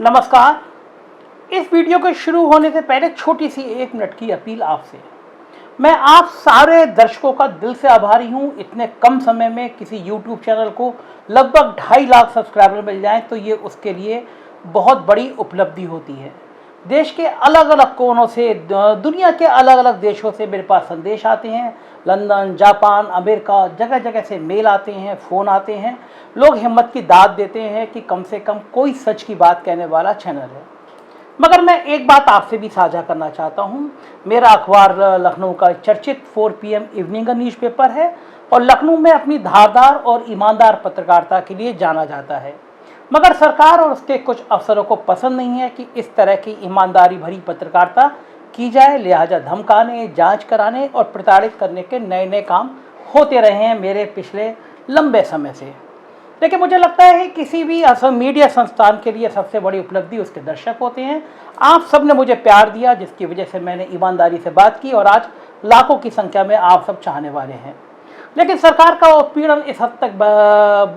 नमस्कार। इस वीडियो के शुरू होने से पहले छोटी सी 1 मिनट की अपील आपसे। मैं आप सारे दर्शकों का दिल से आभारी हूं। इतने कम समय में किसी YouTube चैनल को लगभग 2.5 लाख सब्सक्राइबर मिल जाएं तो ये उसके लिए बहुत बड़ी उपलब्धि होती है। देश के अलग अलग कोनों से, दुनिया के अलग अलग देशों से मेरे पास संदेश आते हैं। लंदन, जापान, अमेरिका, जगह जगह से मेल आते हैं, फ़ोन आते हैं। लोग हिम्मत की दाद देते हैं कि कम से कम कोई सच की बात कहने वाला चैनल है। मगर मैं एक बात आपसे भी साझा करना चाहता हूं। मेरा अखबार लखनऊ का चर्चित 4 PM इवनिंग का न्यूज़पेपर है और लखनऊ में अपनी धारदार और ईमानदार पत्रकारिता के लिए जाना जाता है। मगर सरकार और उसके कुछ अफसरों को पसंद नहीं है कि इस तरह की ईमानदारी भरी पत्रकारिता की जाए। लिहाजा धमकाने, जांच कराने और प्रताड़ित करने के नए नए काम होते रहे हैं मेरे पिछले लंबे समय से। लेकिन मुझे लगता है कि किसी भी मीडिया संस्थान के लिए सबसे बड़ी उपलब्धि उसके दर्शक होते हैं। आप सब ने मुझे प्यार दिया, जिसकी वजह से मैंने ईमानदारी से बात की और आज लाखों की संख्या में आप सब चाहने वाले हैं। लेकिन सरकार का उत्पीड़न इस हद तक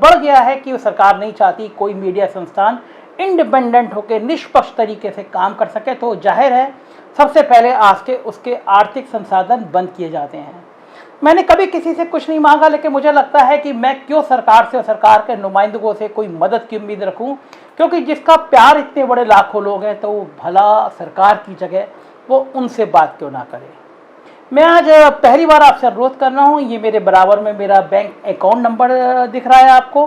बढ़ गया है कि सरकार नहीं चाहती कोई मीडिया संस्थान इंडिपेंडेंट होकर निष्पक्ष तरीके से काम कर सके। तो जाहिर है सबसे पहले आज के उसके आर्थिक संसाधन बंद किए जाते हैं। मैंने कभी किसी से कुछ नहीं मांगा, लेकिन मुझे लगता है कि मैं क्यों सरकार से और सरकार के नुमाइंदों से कोई मदद की उम्मीद रखूं, क्योंकि जिसका प्यार इतने बड़े लाखों लोग हैं तो भला सरकार की जगह वो उनसे बात क्यों ना करे। मैं आज पहली बार आपसे अनुरोध कर रहा हूँ। ये मेरे बराबर में मेरा बैंक अकाउंट नंबर दिख रहा है आपको।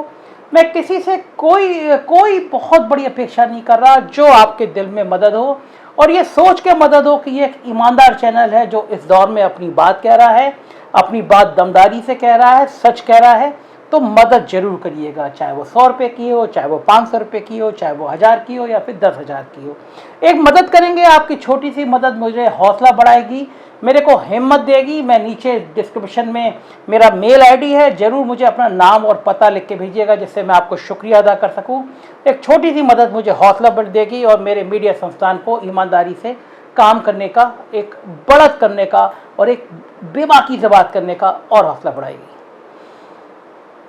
मैं किसी से कोई बहुत बड़ी अपेक्षा नहीं कर रहा। जो आपके दिल में मदद हो और ये सोच के मदद हो कि ये एक ईमानदार चैनल है जो इस दौर में अपनी बात कह रहा है, अपनी बात दमदारी से कह रहा है, सच कह रहा है, तो मदद जरूर करिएगा। चाहे वो 100 रुपये की हो, चाहे वो 500 रुपये की हो, चाहे वो 1000 की हो या फिर 10,000 की हो। एक मदद करेंगे, आपकी छोटी सी मदद मुझे हौसला बढ़ाएगी, मेरे को हिम्मत देगी। मैं नीचे डिस्क्रिप्शन में मेरा मेल ID है, ज़रूर मुझे अपना नाम और पता लिख के भेजिएगा जिससे मैं आपको शुक्रिया अदा कर सकूं। एक छोटी सी मदद मुझे हौसला बढ़ देगी और मेरे मीडिया संस्थान को ईमानदारी से काम करने का, एक बढ़त करने का और एक बेबाकी से बात करने का और हौसला बढ़ाएगी।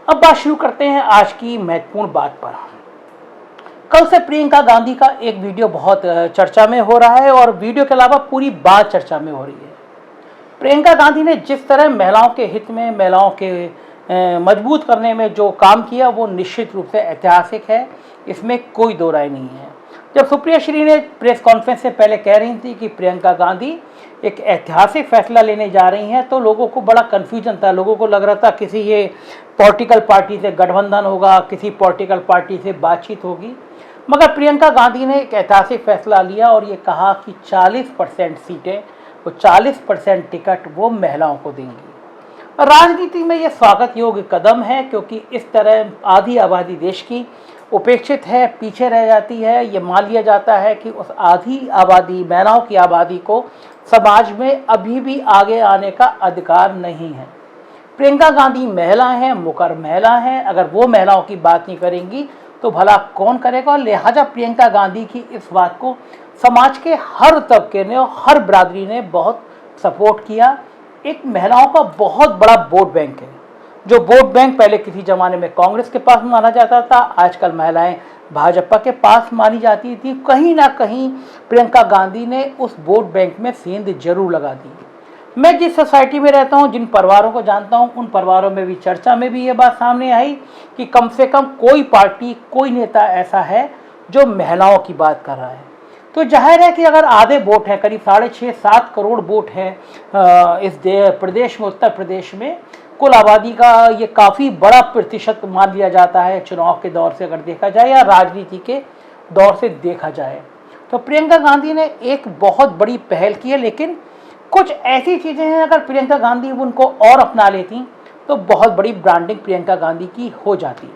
अब बात शुरू करते हैं आज की महत्वपूर्ण बात पर। कल से प्रियंका गांधी का एक वीडियो बहुत चर्चा में हो रहा है और वीडियो के अलावा पूरी बात चर्चा में हो रही है। प्रियंका गांधी ने जिस तरह महिलाओं के हित में, महिलाओं के मजबूत करने में जो काम किया वो निश्चित रूप से ऐतिहासिक है, इसमें कोई दो राय नहीं है। जब सुप्रिया श्री ने प्रेस कॉन्फ्रेंस से पहले कह रही थी कि प्रियंका गांधी एक ऐतिहासिक फैसला लेने जा रही हैं, तो लोगों को बड़ा कन्फ्यूजन था। लोगों को लग रहा था किसी ये पॉलिटिकल पार्टी से गठबंधन होगा, किसी पॉलिटिकल पार्टी से बातचीत होगी। मगर प्रियंका गांधी ने एक ऐतिहासिक फैसला लिया और ये कहा कि 40% सीटें, वो 40% टिकट वो महिलाओं को देंगी। राजनीति में ये स्वागत योग्य कदम है, क्योंकि इस तरह आधी आबादी देश की उपेक्षित है, पीछे रह जाती है। ये मान लिया जाता है कि उस आधी आबादी, महिलाओं की आबादी को समाज में अभी भी आगे आने का अधिकार नहीं है। प्रियंका गांधी महिला हैं, मुकर महिला हैं। अगर वो महिलाओं की बात नहीं करेंगी तो भला कौन करेगा। और लिहाजा प्रियंका गांधी की इस बात को समाज के हर तबके ने और हर बिरादरी ने बहुत सपोर्ट किया। एक महिलाओं का बहुत बड़ा वोट बैंक है, जो वोट बैंक पहले किसी ज़माने में कांग्रेस के पास माना जाता था, आजकल महिलाएं भाजपा के पास मानी जाती थी। कहीं ना कहीं प्रियंका गांधी ने उस वोट बैंक में सेंध जरूर लगा दी। मैं जिस सोसाइटी में रहता हूं, जिन परिवारों को जानता हूं, उन परिवारों में भी चर्चा में भी ये बात सामने आई कि कम से कम कोई पार्टी, कोई नेता ऐसा है जो महिलाओं की बात कर रहा है। तो जाहिर है कि अगर आधे वोट हैं, करीब 6.5-7 करोड़ वोट हैं इस प्रदेश में, उत्तर प्रदेश में, कुल आबादी का ये काफ़ी बड़ा प्रतिशत मान लिया जाता है चुनाव के दौर से अगर देखा जाए या राजनीति के दौर से देखा जाए। तो प्रियंका गांधी ने एक बहुत बड़ी पहल की है। लेकिन कुछ ऐसी चीज़ें हैं, अगर प्रियंका गांधी उनको और अपना लेती तो बहुत बड़ी ब्रांडिंग प्रियंका गांधी की हो जाती।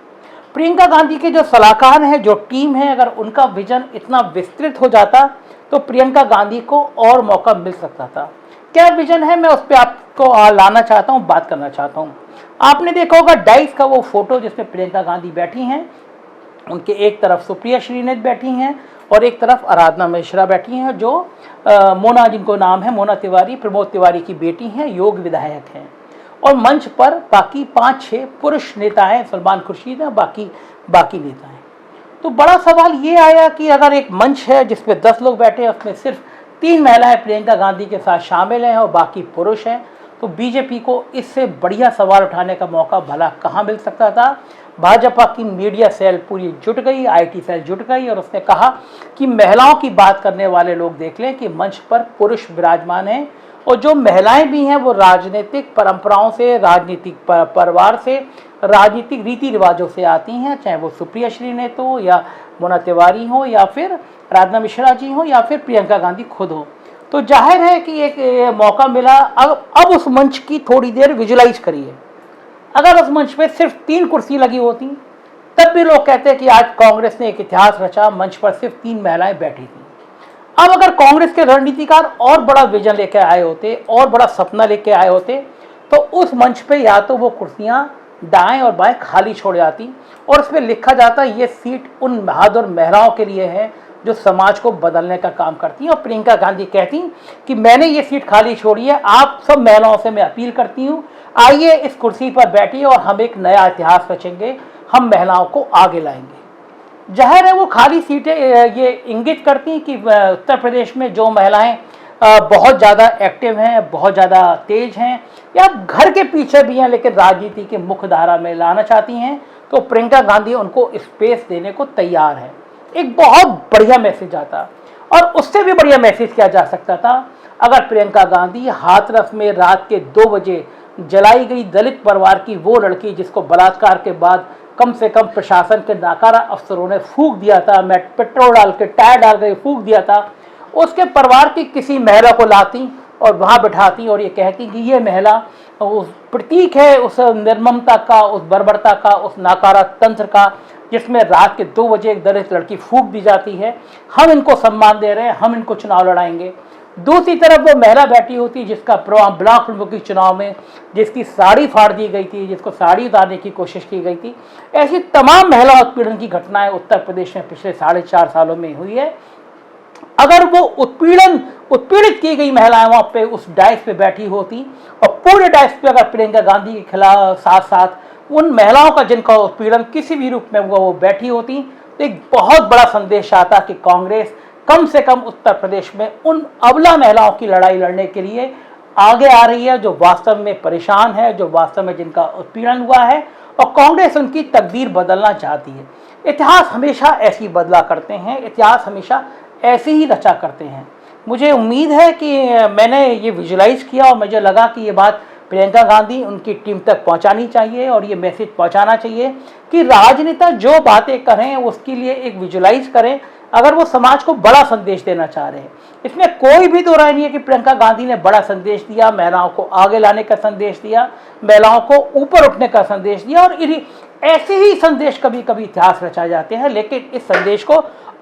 प्रियंका गांधी के जो सलाहकार हैं, जो टीम है, अगर उनका विजन इतना विस्तृत हो जाता तो प्रियंका गांधी को और मौका मिल सकता था। क्या विजन है, मैं उस पर आपको लाना चाहता हूँ, बात करना चाहता हूँ। आपने देखा होगा डाइस का वो फोटो जिसमें प्रियंका गांधी बैठी हैं, उनके एक तरफ सुप्रिया श्रीनेत बैठी हैं और एक तरफ आराधना मिश्रा बैठी हैं, जो मोना, जिनको नाम है मोना तिवारी, प्रमोद तिवारी की बेटी हैं, योग विधायक हैं। और मंच पर बाकी 5-6 पुरुष नेता हैं, सलमान खुर्शीद हैं, बाकी नेता हैं। तो बड़ा सवाल ये आया कि अगर एक मंच है जिसमें 10 लोग बैठे हैं, उसमें सिर्फ 3 महिलाएं प्रियंका गांधी के साथ शामिल हैं और बाकी पुरुष हैं, तो बीजेपी को इससे बढ़िया सवाल उठाने का मौका भला कहाँ मिल सकता था। भाजपा की मीडिया सेल पूरी जुट गई, आईटी सेल जुट गई और उसने कहा कि महिलाओं की बात करने वाले लोग देख लें कि मंच पर पुरुष विराजमान हैं और जो महिलाएं भी हैं वो राजनीतिक परंपराओं से, राजनीतिक परिवार से, राजनीतिक रीति रिवाजों से आती हैं, चाहे वो सुप्रिया श्रीनेत हो या मोना तिवारी हो या फिर राधना मिश्रा जी हो या फिर प्रियंका गांधी खुद हो। तो जाहिर है कि एक मौका मिला। अब उस मंच की थोड़ी देर विजुलाइज करिए। अगर उस मंच पे सिर्फ 3 कुर्सी लगी होती तब भी लोग कहते हैं कि आज कांग्रेस ने एक इतिहास रचा, मंच पर सिर्फ 3 महिलाएं बैठी थी। अब अगर कांग्रेस के रणनीतिकार और बड़ा विजन लेके आए होते और बड़ा सपना लेके आए होते तो उस मंच पे या तो वो कुर्सियां दाएं और बाएं खाली छोड़ जाती और उसमें लिखा जाता ये सीट उन बहादुर महिलाओं के लिए है जो समाज को बदलने का काम करती हैं। और प्रियंका गांधी कहती कि मैंने ये सीट खाली छोड़ी है, आप सब महिलाओं से मैं अपील करती हूँ, आइए इस कुर्सी पर बैठिए और हम एक नया इतिहास रचेंगे, हम महिलाओं को आगे लाएंगे। जाहिर है वो खाली सीटें ये इंगित करती कि उत्तर प्रदेश में जो महिलाएं बहुत ज़्यादा एक्टिव हैं, बहुत ज़्यादा तेज हैं या घर के पीछे भी हैं लेकिन राजनीति के मुख्य धारा में लाना चाहती हैं, तो प्रियंका गांधी उनको स्पेस देने को तैयार है। एक बहुत बढ़िया मैसेज आता और उससे भी बढ़िया मैसेज किया जा सकता था अगर प्रियंका गांधी हाथरस में रात के 2 बजे जलाई गई दलित परिवार की वो लड़की जिसको बलात्कार के बाद कम से कम प्रशासन के नाकारा अफसरों ने फूंक दिया था, पेट्रोल डाल के टायर डाल के फूंक दिया था, उसके परिवार की किसी महिला को लाती और वहाँ बिठाती और ये कहती कि ये महिला उस प्रतीक है उस निर्ममता का, उस बर्बरता का, उस नाकारा तंत्र का जिसमें रात के 2 बजे एक दलित लड़की फूंक दी जाती है। हम इनको सम्मान दे रहे हैं, हम इनको चुनाव लड़ाएंगे। दूसरी तरफ वो महिला बैठी होती जिसका ब्लॉक प्रमुख चुनाव में जिसकी साड़ी फाड़ दी गई थी, जिसको साड़ी उतारने की कोशिश की गई थी। ऐसी तमाम महिला उत्पीड़न की घटनाएं उत्तर प्रदेश में पिछले 4.5 सालों में हुई है। अगर वो उत्पीड़ित की गई महिलाएं वहां पे उस डाइस पे बैठी होती और पूरे डाइस पे अगर प्रियंका गांधी के खिलाफ साथ साथ उन महिलाओं का जिनका उत्पीड़न किसी भी रूप में हुआ वो बैठी होती, तो एक बहुत बड़ा संदेश आता कि कांग्रेस कम से कम उत्तर प्रदेश में उन अबला महिलाओं की लड़ाई लड़ने के लिए आगे आ रही है जो वास्तव में परेशान है, जो वास्तव में जिनका उत्पीड़न हुआ है और कांग्रेस उनकी तकदीर बदलना चाहती है। इतिहास हमेशा ऐसी बदला करते हैं, इतिहास हमेशा ऐसे ही रचा करते हैं। मुझे उम्मीद है कि मैंने ये विजुलाइज किया और मुझे लगा कि ये बात प्रियंका गांधी उनकी टीम तक पहुंचानी चाहिए और ये मैसेज पहुंचाना चाहिए कि राजनेता जो बातें करें उसके लिए एक विजुलाइज करें अगर वो समाज को बड़ा संदेश देना चाह रहे हैं। इसमें कोई भी दो राय नहीं है कि प्रियंका गांधी ने बड़ा संदेश दिया, महिलाओं को आगे लाने का संदेश दिया, महिलाओं को ऊपर उठने का संदेश दिया और ऐसे ही संदेश कभी कभी इतिहास रचा जाते हैं, लेकिन इस संदेश को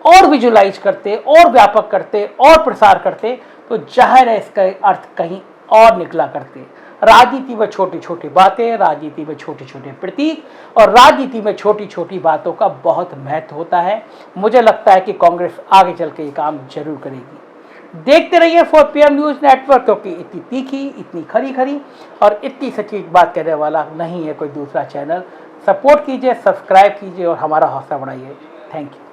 और विजुलाइज करते और व्यापक करते और प्रसार करते तो जाहिर है इसका अर्थ कहीं और निकला करते। राजनीति में छोटी छोटी बातें, राजनीति में छोटे छोटे प्रतीक और राजनीति में छोटी छोटी बातों का बहुत महत्व होता है। मुझे लगता है कि कांग्रेस आगे चल के ये काम जरूर करेगी। देखते रहिए 4 PM न्यूज़ नेटवर्क, क्योंकि इतनी तीखी, इतनी खरी खरी और इतनी सटीक बात करने वाला नहीं है कोई दूसरा चैनल। सपोर्ट कीजिए, सब्सक्राइब कीजिए और हमारा हौसला बढ़ाइए। Thank you.